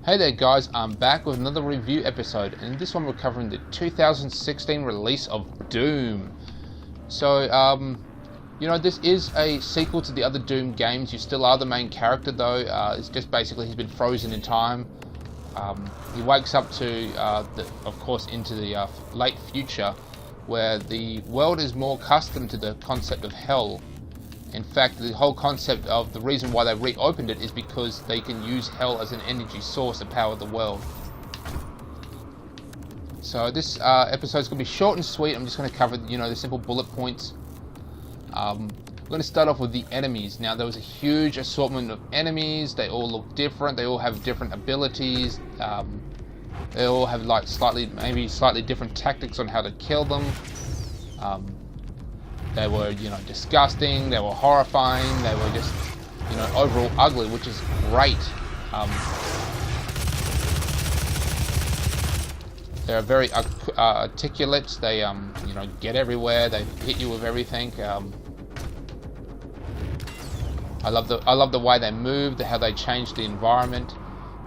Hey there guys, I'm back with another review episode, and in this one we're covering the 2016 release of Doom. So, this is a sequel to the other Doom games. You still are the main character though. It's just basically he's been frozen in time. He wakes up to, of course, into the late future, where the world is more accustomed to the concept of hell. In fact, the whole concept of the reason why they reopened it is because they can use hell as an energy source to power the world. So this episode is going to be short and sweet. I'm just going to cover, the simple bullet points. I'm going to start off with the enemies. Now, there was a huge assortment of enemies. They all look different. They all have different abilities. They all have maybe slightly different tactics on how to kill them. They were, disgusting, they were horrifying, they were just, overall ugly, which is great. They're very articulate, they, get everywhere, they hit you with everything. I love the way they moved, how they changed the environment.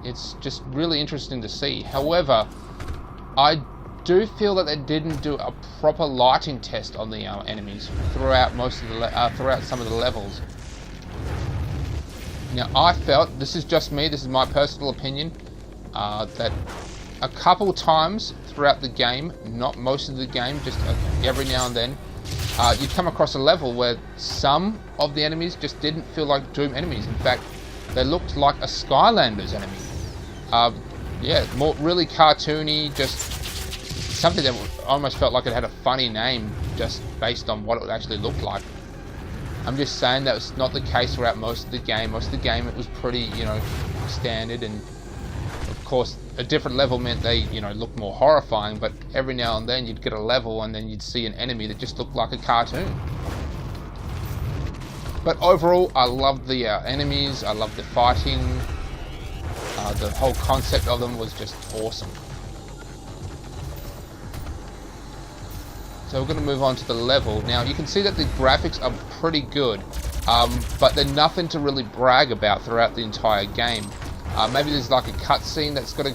It's just really interesting to see. However, I do feel that they didn't do a proper lighting test on the enemies throughout throughout some of the levels. Now, I felt, this is just me, this is my personal opinion, that a couple times throughout the game, not most of the game, just every now and then, you'd come across a level where some of the enemies just didn't feel like Doom enemies. In fact, they looked like a Skylanders enemy. Really cartoony, just something that almost felt like it had a funny name just based on what it actually looked like. I'm just saying that was not the case throughout most of the game. Most of the game it was pretty, standard, and of course a different level meant they, looked more horrifying, but every now and then you'd get a level and then you'd see an enemy that just looked like a cartoon. But overall, I love the enemies, I love the fighting, the whole concept of them was just awesome. So we're going to move on to the level. Now you can see that the graphics are pretty good, but they're nothing to really brag about throughout the entire game. Maybe there's like a cutscene that's got a,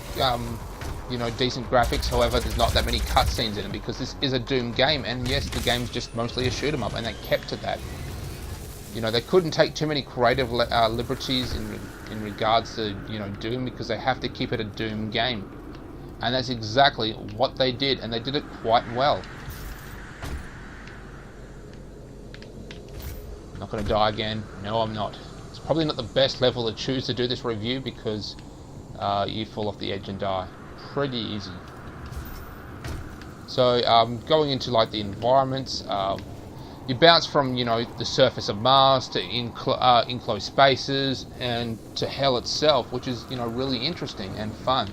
decent graphics. However, there's not that many cutscenes in it because this is a Doom game, and yes, the game's just mostly a shoot 'em up, and they kept to that. They couldn't take too many creative liberties in regards to Doom, because they have to keep it a Doom game, and that's exactly what they did, and they did it quite well. Not going to die again. No, I'm not. It's probably not the best level to choose to do this review because you fall off the edge and die. Pretty easy. So going into like the environments, you bounce from the surface of Mars to enclosed spaces and to hell itself, which is really interesting and fun.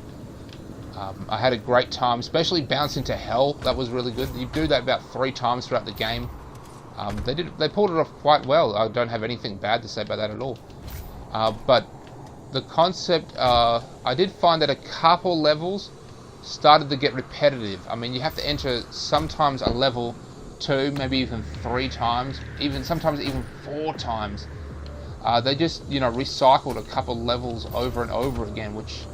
I had a great time, especially bouncing to hell. That was really good. You do that about 3 times throughout the game. They pulled it off quite well. I don't have anything bad to say about that at all. But the concept, I did find that a couple levels started to get repetitive. I mean, you have to enter sometimes a level 2, maybe even 3 times, sometimes even 4 times. They just recycled a couple levels over and over again, which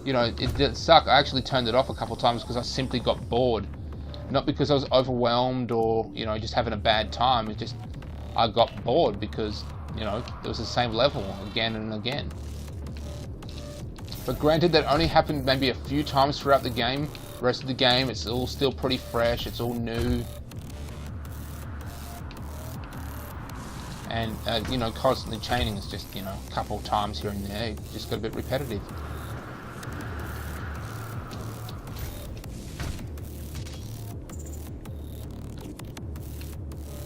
it did suck. I actually turned it off a couple times because I simply got bored. Not because I was overwhelmed or, just having a bad time. It's just, I got bored because, it was the same level again and again. But granted, that only happened maybe a few times throughout the game. The rest of the game, it's all still pretty fresh. It's all new. And, constantly chaining is just, a couple times here and there. It just got a bit repetitive.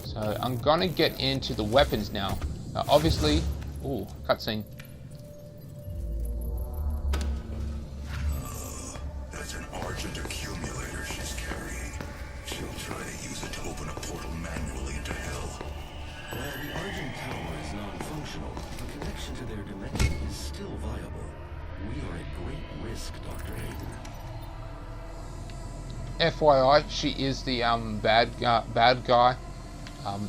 So I'm gonna get into the weapons now. Obviously, ooh, cutscene. That's an Argent accumulator she's carrying. She'll try to use it to open a portal manually into hell. While the Argent tower is non-functional, the connection to their dimension is still viable. We are at great risk, Dr. Hayden. FYI, she is the bad guy.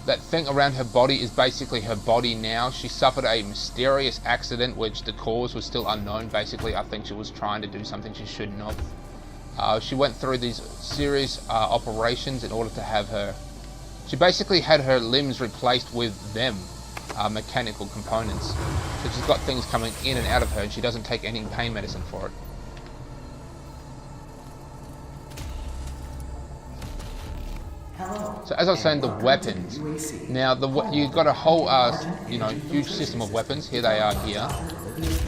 That thing around her body is basically her body now. She suffered a mysterious accident, which the cause was still unknown. Basically, I think she was trying to do something she shouldn't have. She went through these serious operations in order to have her... She basically had her limbs replaced with them, mechanical components. So she's got things coming in and out of her, and she doesn't take any pain medicine for it. So as I was saying, the weapons. Now, you've got a whole, huge system of weapons. Here they are here.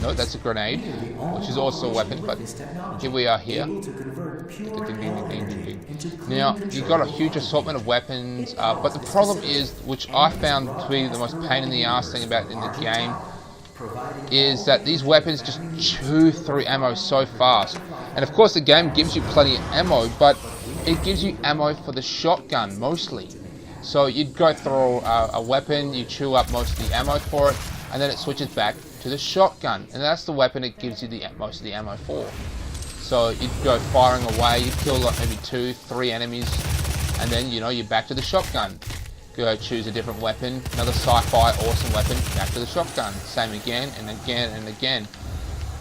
No, that's a grenade, which is also a weapon, but here we are here. Now, you've got a huge assortment of weapons, but the problem is, which I found to be the most pain in the ass thing about in the game, is that these weapons just chew through ammo so fast. And of course the game gives you plenty of ammo, but it gives you ammo for the shotgun mostly. So you'd go through a weapon, you chew up most of the ammo for it, and then it switches back to the shotgun, and that's the weapon it gives you most of the ammo for. So you'd go firing away, you'd kill like maybe 2-3 enemies, and then you're back to the shotgun. Go choose a different weapon, another sci-fi awesome weapon, back to the shotgun. Same again and again and again.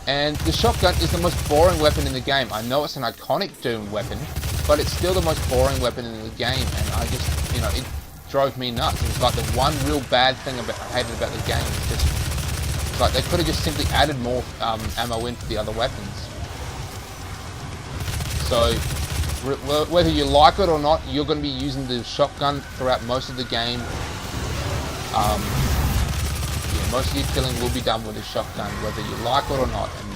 And the shotgun is the most boring weapon in the game. I know it's an iconic Doom weapon, but it's still the most boring weapon in the game, and I just, it drove me nuts. It's like the one real bad thing I hated about the game. It's like they could have just simply added more ammo in for the other weapons. So, whether you like it or not, you're going to be using the shotgun throughout most of the game. Most of your killing will be done with a shotgun, whether you like it or not, and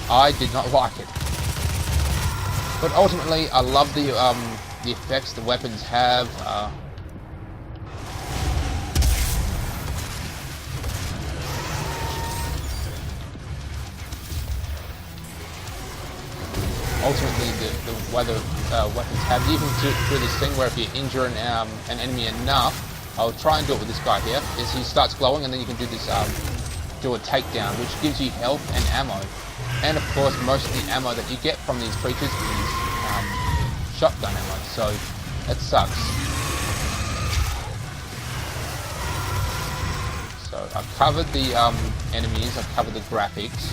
I did not like it. But ultimately, I love the effects the weapons have. Ultimately, the way the weapons have, even through this thing where if you injure an enemy enough, I'll try and do it with this guy here, is he starts glowing, and then you can do this, do a takedown, which gives you health and ammo. And of course, most of the ammo that you get from these creatures is shotgun ammo, so that sucks. So I've covered the enemies, I've covered the graphics.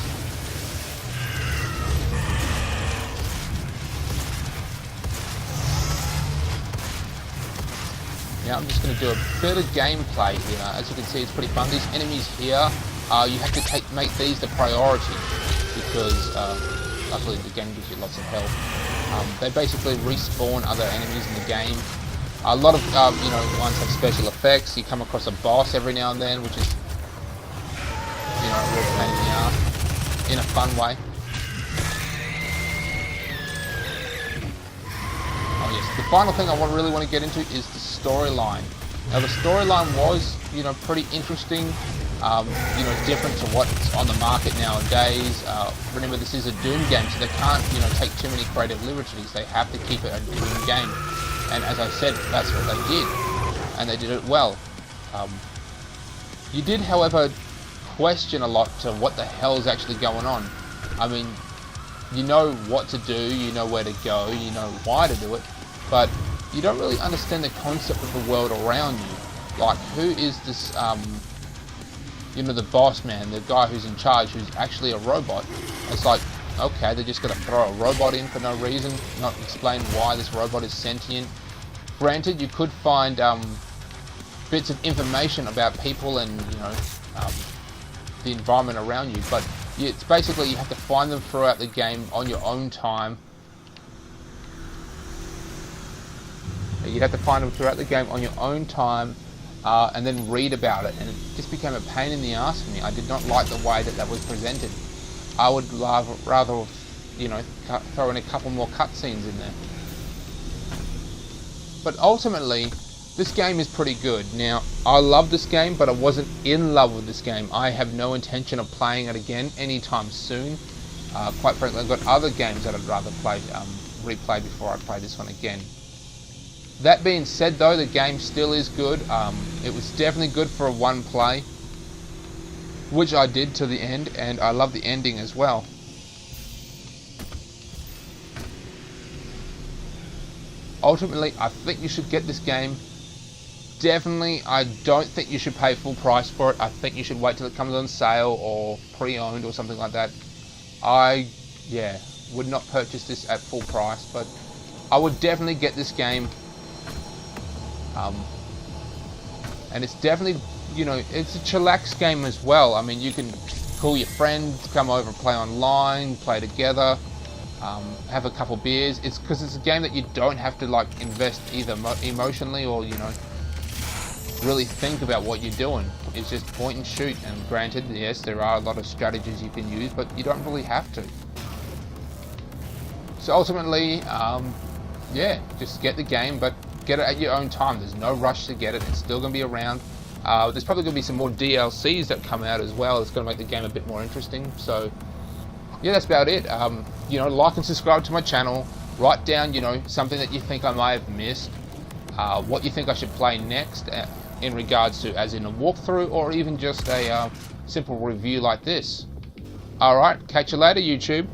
Now I'm just going to do a bit of gameplay here. As you can see, it's pretty fun. These enemies here, you have to make these the priority, because luckily the game gives you lots of health. They basically respawn other enemies in the game. A lot of ones have special effects. You come across a boss every now and then, which is a real pain in the ass in a fun way. Oh yes, the final thing I really want to get into is the storyline. Now the storyline was, pretty interesting, different to what's on the market nowadays. Remember, this is a Doom game, so they can't, take too many creative liberties. They have to keep it a Doom game. And as I said, that's what they did. And they did it well. You did, however, question a lot to what the hell is actually going on. I mean, you know what to do, you know where to go, you know why to do it, but you don't really understand the concept of the world around you. Like, who is this, the boss man, the guy who's in charge, who's actually a robot? It's like, okay, they're just going to throw a robot in for no reason, not explain why this robot is sentient. Granted, you could find bits of information about people and, the environment around you, but it's basically you have to find them throughout the game on your own time. You'd have to find them throughout the game on your own time, and then read about it, and it just became a pain in the ass for me. I did not like the way that was presented. I would rather throw in a couple more cutscenes in there. But ultimately, this game is pretty good. Now, I love this game, but I wasn't in love with this game. I have no intention of playing it again anytime soon. Quite frankly, I've got other games that I'd rather replay before I play this one again. That being said, though, the game still is good. It was definitely good for a one play, which I did to the end, and I love the ending as well. Ultimately, I think you should get this game. definitely, I don't think you should pay full price for it. I think you should wait till it comes on sale or pre-owned or something like that. Yeah, would not purchase this at full price, but I would definitely get this game. And it's definitely, you know, it's a chillax game as well. I mean, you can call your friends, come over, play online, play together, have a couple beers. It's because it's a game that you don't have to like invest either emotionally or, you know, really think about what you're doing. It's just point and shoot. And granted, yes, there are a lot of strategies you can use, but you don't really have to. So ultimately, yeah, just get the game, but get it at your own time. There's no rush to get it. It's still going to be around. There's probably going to be some more DLCs that come out as well. It's going to make the game a bit more interesting. So yeah, that's about it. You know, like and subscribe to my channel. Write down, you know, something that you think I may have missed. What you think I should play next in regards to, as in a walkthrough or even just a simple review like this. Alright, catch you later, YouTube.